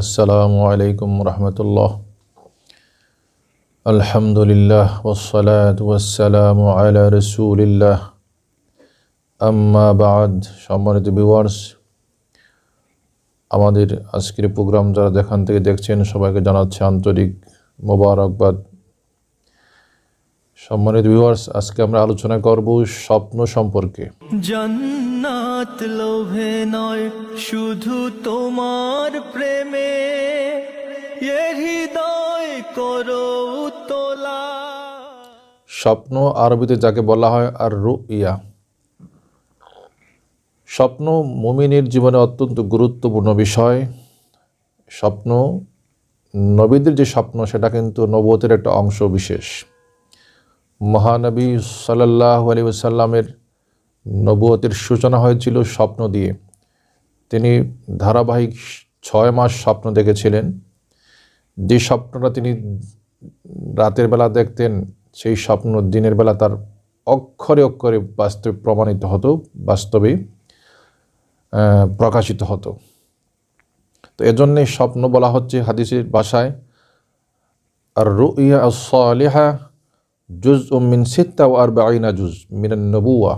আসসালামু আলাইকুম রহমতুল্লাহ। আলহামদুলিল্লাহ ওয়াসসালাতু ওয়াসসালামু আলা রাসূলিল্লাহ, আম্মা বাদ। সম্মানিত ভিউয়ার্স, আমাদের আজকের প্রোগ্রাম যারা যেখান থেকে দেখছেন সবাইকে জানাচ্ছি আন্তরিক মোবারকবাদ। সম্মানিত ভিউয়ার্স, আজকে আমরা আলোচনা করব স্বপ্ন সম্পর্কে। জান্নাত লোভে নয় শুধু তোমার প্রেমে, এ হৃদয় করো তোলা। স্বপ্ন আরবিতে যাকে বলা হয় আর রুইয়া। স্বপ্ন মুমিনের জীবনে অত্যন্ত গুরুত্বপূর্ণ বিষয়। স্বপ্ন, নবীদের যে স্বপ্ন সেটা কিন্তু নবুয়তের একটা অংশ বিশেষ। মহানবী সাল্লাল্লাহু আলাইহি ওয়াসাল্লামের নবুয়তের সূচনা হয়েছিল স্বপ্ন দিয়ে। তিনি ধারাবাহিক 6 মাস স্বপ্ন দেখেছিলেন। যে স্বপ্নটা তিনি রাতের বেলা দেখতেন, সেই স্বপ্ন দিনের বেলা তার অক্ষরে অক্ষরে বাস্তবে প্রমাণিত হতো, বাস্তবে প্রকাশিত হতো। তো এজন্যে স্বপ্ন বলা হচ্ছে হাদিসের ভাষায় আর রুইয়া আস-সালিহা জুজউম মিন 46 জুজ মিনান নবুওয়া।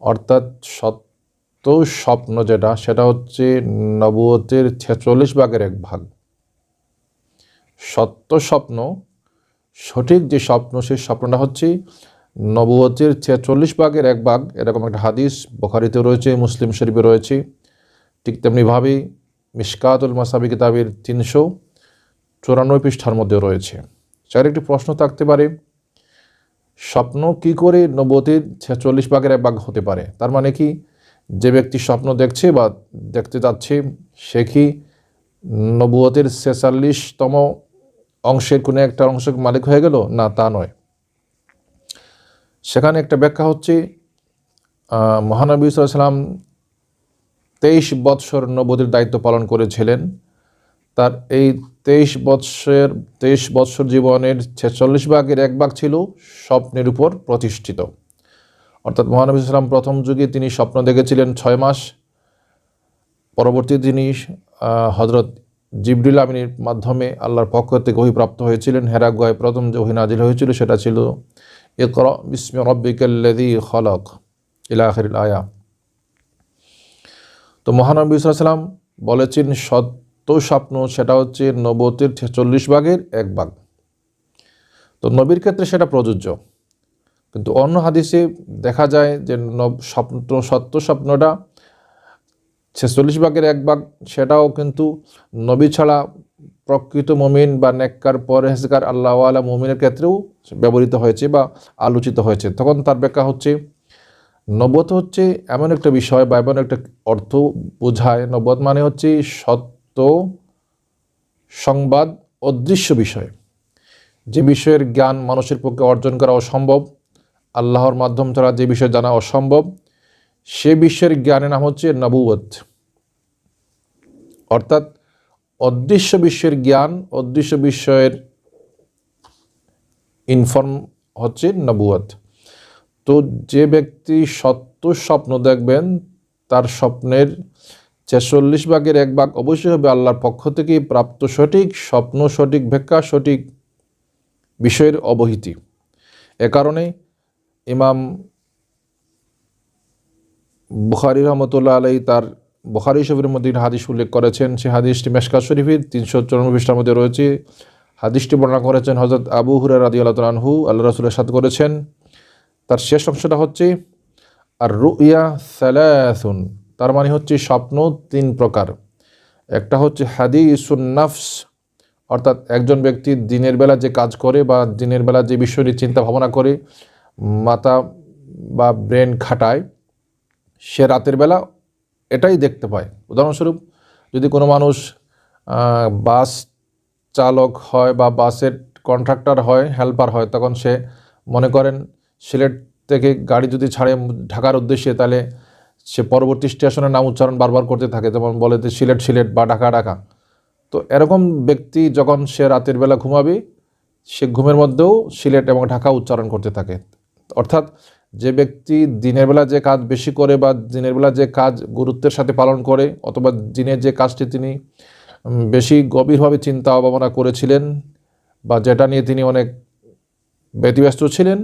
অর্থাৎ সত্য স্বপ্ন যেটা, সেটা হচ্ছে নবুয়তের 46 ভাগের 1 ভাগ। সত্য স্বপ্ন, সঠিক যে স্বপ্ন, সেই স্বপ্নটা হচ্ছে নবুয়তের 46 ভাগের 1 ভাগ। এরকম একটা হাদিস বুখারীতে রয়েছে, মুসলিম শরীফে রয়েছে। ঠিক তেমনিভাবেই মিশকাতুল মাসাবি কিতাবের 394 পৃষ্ঠার মধ্যে রয়েছে। চার একটি প্রশ্ন থাকতে পারে, স্বপ্ন কি করে নবুয়তের 46 ভাগের 1 ভাগ হতে পারে? তার মানে কি, যে ব্যক্তি স্বপ্ন দেখছে বা দেখতে যাচ্ছে, সে কি নবুয়তের 46তম অংশের কোনো একটা অংশের মালিক হয়ে গেল? না, তা নয়। সেখানে একটা ব্যাখ্যা হচ্ছে, মহানবী সাল্লাল্লাহু আলাইহি ওয়াসাল্লাম 23 বৎসর নবুয়তের দায়িত্ব পালন করেছিলেন। তার এই 23 বৎসর জীবনের 46 ভাগের 1 ভাগ ছিল স্বপ্নের উপর প্রতিষ্ঠিত। অর্থাৎ মহানবী সাল্লাল্লাহু আলাইহি ওয়াসাল্লাম প্রথম যুগে তিনি স্বপ্ন দেখেছিলেন 6 মাস। পরবর্তী তিনি হযরত জিবরিল আমিনের মাধ্যমে আল্লাহর পক্ষ থেকে ওহী প্রাপ্ত হয়েছিলেন। হেরা গুহায় প্রথম যে ওহী নাজিল হয়েছিল সেটা ছিল ইকরা বিসমি রাব্বিকাল্লাযী খলাক ইলা আখিরিল আয়া। তো মহানবী সাল্লাল্লাহু আলাইহি ওয়াসাল্লাম বলেছেন সত্য স্বপ্ন সেটা হচ্ছে নবুয়তের 46 ভাগের 1 ভাগ। তো নবীর ক্ষেত্রে সেটা প্রযোজ্য। কিন্তু অন্য হাদিসে দেখা যায় যে সত্য স্বপ্নটা 46 ভাগের 1 ভাগ, সেটাও কিন্তু নবী ছাড়া প্রকৃত মুমিন বা নেককার পরহেজগার আল্লাহওয়ালা মুমিনের ক্ষেত্রেও ব্যবহৃত হয়েছে বা আলোচিত হয়েছে। তখন তার ব্যাখ্যা হচ্ছে, নবুয়ত হচ্ছে এমন একটা বিষয় বা এমন একটা অর্থ বোঝায়। নবুয়ত মানে হচ্ছে সত্য সংবাদ, অদৃশ্য বিষয়, যে বিষয়ের জ্ঞান মানুষের পক্ষে অর্জন করা অসম্ভব, আল্লাহর মাধ্যম ছাড়া যে বিষয় জানা অসম্ভব, সে বিষয়ের জ্ঞানের নাম হচ্ছে নবুয়ত। অর্থাৎ অদৃশ্য বিশ্বের জ্ঞান, অদৃশ্য বিষয়ের ইনফর্ম হচ্ছে নবুয়ত। তো যে ব্যক্তি সত্য স্বপ্ন দেখবেন, তার স্বপ্নের 46 ভাগের 1 ভাগ অবশ্যই হবে আল্লাহর পক্ষ থেকে প্রাপ্ত সঠিক স্বপ্ন, সঠিক ব্যাখ্যা, সঠিক বিষয়ের অবহিতি। এ কারণে ইমাম বুখারী রাহমাতুল্লাহ আলাইহি তার বুখারী শরীফের মধ্যে হাদিস উল্লেখ করেছেন। সেই হাদিসটি মিশকাত শরীফের 394 পৃষ্ঠার মধ্যে রয়েছে। হাদিসটি বর্ণনা করেছেন হযরত আবু হুরায়রা রাদিয়াল্লাহু তাআলা আনহু, আল্লাহ রাসূলের সাথে করেছেন। তার শেষ অংশটা হচ্ছে আর রুইয়া সালাসুন। তার মানে হচ্ছে স্বপ্ন 3 প্রকার। একটা হচ্ছে হাদিসুন নাফস, অর্থাৎ একজন ব্যক্তি দিনের বেলা যে কাজ করে বা দিনের বেলা যে বিষয় নিয়ে চিন্তা ভাবনা করে, মাথা বা ব্রেন খাটায়, সে রাতের বেলা এটাই দেখতে পায়। উদাহরণস্বরূপ, যদি কোনো মানুষ বাস চালক হয় বা বাসের কন্ট্রাক্টর হয়, হেল্পার হয়, তখন সে মনে করেন সিলেট থেকে গাড়ি যদি ছাড়ে ঢাকার উদ্দেশ্যে, তাহলে সে পরবর্তী স্টেশনের নাম উচ্চারণ বারবার করতে থাকে, যেমন বলে যে সিলেট সিলেট বা ঢাকা ঢাকা। তো এরকম ব্যক্তি যখন সে রাতের বেলা ঘুমাবে, সে ঘুমের মধ্যেও সিলেট এবং ঢাকা উচ্চারণ করতে থাকে। অর্থাৎ যে ব্যক্তি দিনের বেলা যে কাজ বেশি করে বা দিনের বেলা যে কাজ গুরুত্বের সাথে পালন করে, অথবা দিনের যে কাজটি তিনি বেশি গভীরভাবে চিন্তা ভাবনা করেছিলেন বা যেটা নিয়ে তিনি অনেক ব্যতিব্যস্ত ছিলেন,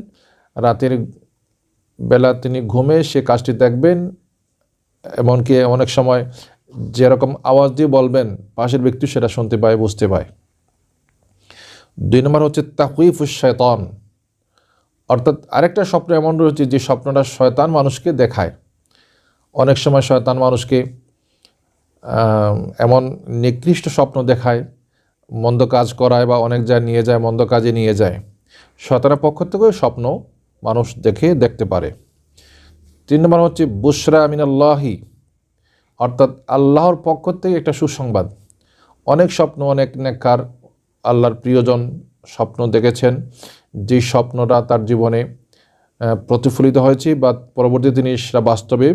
রাতের বেলা তিনি ঘুমে সে কাজটি দেখবেন, এমনকি অনেক সময় যেরকম আওয়াজ দিয়ে বলবেন পাশের ব্যক্তি সেটা শুনতে পায়, বুঝতে পায়। 2 নম্বর হচ্ছে তাকউইফুশ শয়তান, অর্থাৎ আরেকটা স্বপ্ন এমন রয়েছে যে স্বপ্নটা শয়তান মানুষকে দেখায়। অনেক সময় শয়তান মানুষকে এমন নিকৃষ্ট স্বপ্ন দেখায়, মন্দ কাজ করায় বা অনেক জায়গায় নিয়ে যায়, মন্দ কাজে নিয়ে যায়। শয়তানের পক্ষ থেকেও স্বপ্ন মানুষ দেখতে পারে। 3 নম্বর হচ্ছে বুশরা মিনাল্লাহি, অর্থাৎ আল্লাহর পক্ষ থেকে একটা সুসংবাদ। অনেক স্বপ্ন অনেক নেককার আল্লাহর প্রিয়জন স্বপ্ন দেখেছেন, যে স্বপ্নটা তার জীবনে প্রতিফলিত হয়েছে বা পরবর্তী তিনি সেটা বাস্তবে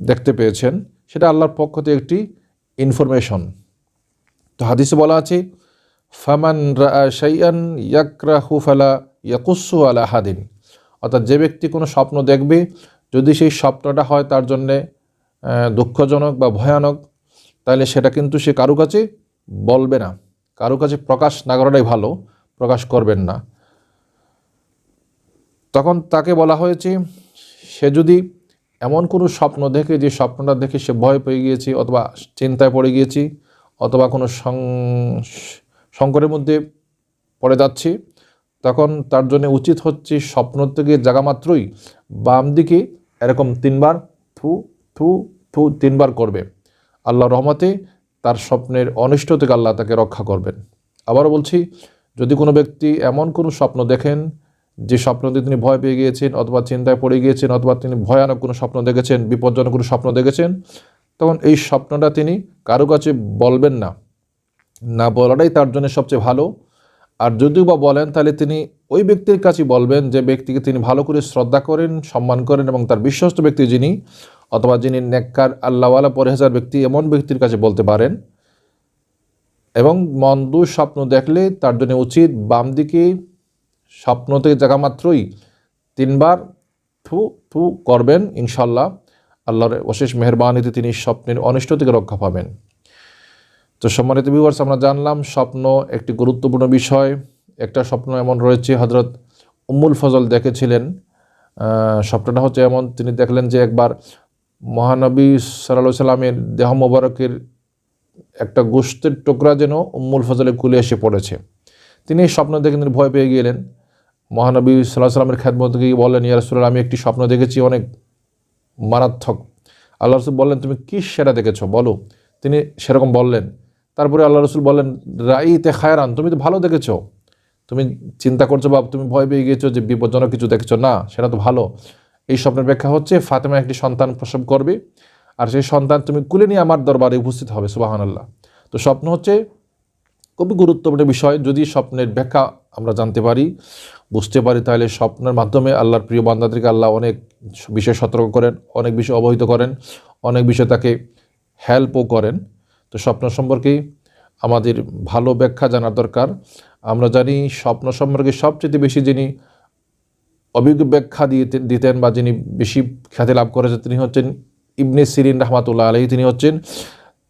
দেখতে পেয়েছেন, সেটা আল্লাহর পক্ষ থেকে একটি ইনফরমেশন। তো হাদিসে বলা আছে, ফামান রাআ শাইআন ইয়াকরাহু ফালা ইয়াকুসসু আলা আহাদিন, অর্থাৎ যে ব্যক্তি কোনো স্বপ্ন দেখবে, যদি সেই স্বপ্নটা হয় তার জন্যে দুঃখজনক বা ভয়ানক, তাহলে সেটা কিন্তু সে কারো কাছে বলবে না, কারো কাছে প্রকাশ না করাটাই ভালো, প্রকাশ করবেন না। তখন তাকে বলা হয়েছে, সে যদি এমন কোনো স্বপ্ন দেখে যে স্বপ্নটা দেখে সে ভয় পেয়ে গিয়েছে অথবা চিন্তায় পড়ে গিয়েছি অথবা কোনো সংকটের মধ্যে পড়ে যাচ্ছে, তখন তার জন্য উচিত হচ্ছে স্বপ্ন থেকে জাগা মাত্রই বাম দিকে এরকম 3 বার থু থু থু 3 বার করবে। আল্লাহর রহমতে তার স্বপ্নের অনিষ্ট থেকে আল্লাহ তাকে রক্ষা করবেন। আবারও বলছি, যদি কোনো ব্যক্তি এমন কোনো স্বপ্ন দেখেন যে স্বপ্নতে তিনি ভয় পেয়ে গিয়েছেন অথবা চিন্তায় পড়ে গিয়েছেন অথবা তিনি ভয়ানক কোনো স্বপ্ন দেখেছেন, বিপজ্জনক কোনো স্বপ্ন দেখেছেন, তখন এই স্বপ্নটা তিনি কারো কাছে বলবেন না, না বলাটাই তার জন্য সবচেয়ে ভালো। আর যদিও বা বলেন, তাহলে তিনি ওই ব্যক্তির কাছে বলবেন যে ব্যক্তিকে তিনি ভালো করে শ্রদ্ধা করেন, সম্মান করেন এবং তার বিশ্বস্ত ব্যক্তি যিনি অথবা যিনি নেককার আল্লাহওয়ালা পরহেজগার ব্যক্তি, এমন ব্যক্তির কাছে বলতে পারেন। এবং মন্দ স্বপ্ন দেখলে তার জন্য উচিত বাম দিকে স্বপ্ন থেকে জাগা মাত্রই 3 বার থু থু করবেন। ইনশাল্লাহ আল্লাহর অশেষ মেহেরবানিতে তিনি স্বপ্নের অনিষ্ট থেকে রক্ষা পাবেন। তো সম্মানিত ভিউয়ার্স, আমরা জানলাম স্বপ্ন একটি গুরুত্বপূর্ণ বিষয়। একটা স্বপ্ন এমন রয়েছে হযরত উম্মুল ফজল দেখেছিলেন। স্বপ্নটা হচ্ছে এমন, তিনি দেখলেন যে একবার মহানবী সাল্লাল্লাহু আলাইহি সাল্লামের দেহ মোবারকের একটা গোশতের টুকরা যেন উম্মুল ফজলের কুলে এসে পড়েছে। তিনি এই স্বপ্ন দেখে তিনি ভয় পেয়ে গেলেন। মহানবী সাল্লাল্লাহু আলাইহি সাল্লামের খেদমতে গিয়ে বললেন, ইয়া রাসূলুল্লাহ, আমি একটি স্বপ্ন দেখেছি অনেক মারাত্মক। আল্লাহ রাসূল বললেন, তুমি কি সেটা দেখেছো বলো। তিনি সেরকম বললেন। তারপরে আল্লাহ রাসূল বললেন, রাইতে খায়রান, তুমি তো ভালো দেখেছো, তুমি চিন্তা করছো বা তুমি ভয় পেয়ে গিয়েছো যে বিপজ্জনক কিছু দেখেছো, না সেটা তো ভালো। এই স্বপ্নের ব্যাখ্যা হচ্ছে ফাতেমা একটি সন্তান প্রসব করবে, আর সেই সন্তান তুমি কুলে নিয়ে আমার দরবারে উপস্থিত হবে। সুবহানাল্লাহ। তো স্বপ্ন হচ্ছে খুবই গুরুত্বপূর্ণ বিষয়। যদি স্বপ্নের ব্যাখ্যা আমরা জানতে পারি, বুঝতে পারি, তাহলে স্বপ্নের মাধ্যমে আল্লাহর প্রিয় বান্দাদেরকে আল্লাহ অনেক বিষয় সতর্ক করেন, অনেক বিষয় অবহিত করেন, অনেক বিষয় তাকে হেল্পও করেন। তো স্বপ্ন সম্পর্কে আমাদের ভালো ব্যাখ্যা জানার দরকার। আমরা জানি স্বপ্ন সম্পর্কে সবচেয়ে বেশি যিনি অভিজ্ঞ ব্যাখ্যা দিতেন বা যিনি বেশি খ্যাতি লাভ করেছেন, তিনি হচ্ছেন ইবনে সিরিন রাহমাতুল্লাহ আলাইহি। তিনি হচ্ছেন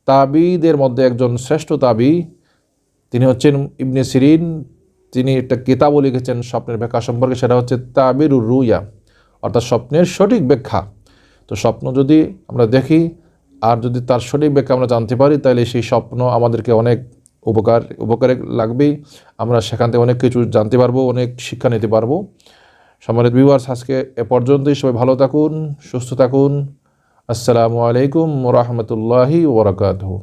তাবিদের মধ্যে একজন শ্রেষ্ঠ তাবি। তিনি হচ্ছেন ইবনে সিরিন। তিনি একটা কিতাবও লিখেছেন স্বপ্নের ব্যাখ্যা সম্পর্কে, সেটা হচ্ছে তাবিরুর রুয়া, অর্থাৎ স্বপ্নের সঠিক ব্যাখ্যা। তো স্বপ্ন যদি আমরা দেখি আর যদি তার সঠিক ব্যাখ্যা আমরা জানতে পারি, তাহলে সেই স্বপ্ন আমাদেরকে অনেক উপকারে লাগবেই। আমরা সেখান থেকে অনেক কিছু জানতে পারবো, অনেক শিক্ষা নিতে পারবো। সম্মানিত ভিউয়ার্স, আজকে এ পর্যন্তই। সবাই ভালো থাকুন, সুস্থ থাকুন। আসসালামু আলাইকুম ওয়া রাহমাতুল্লাহি ওয়া বারাকাতুহু।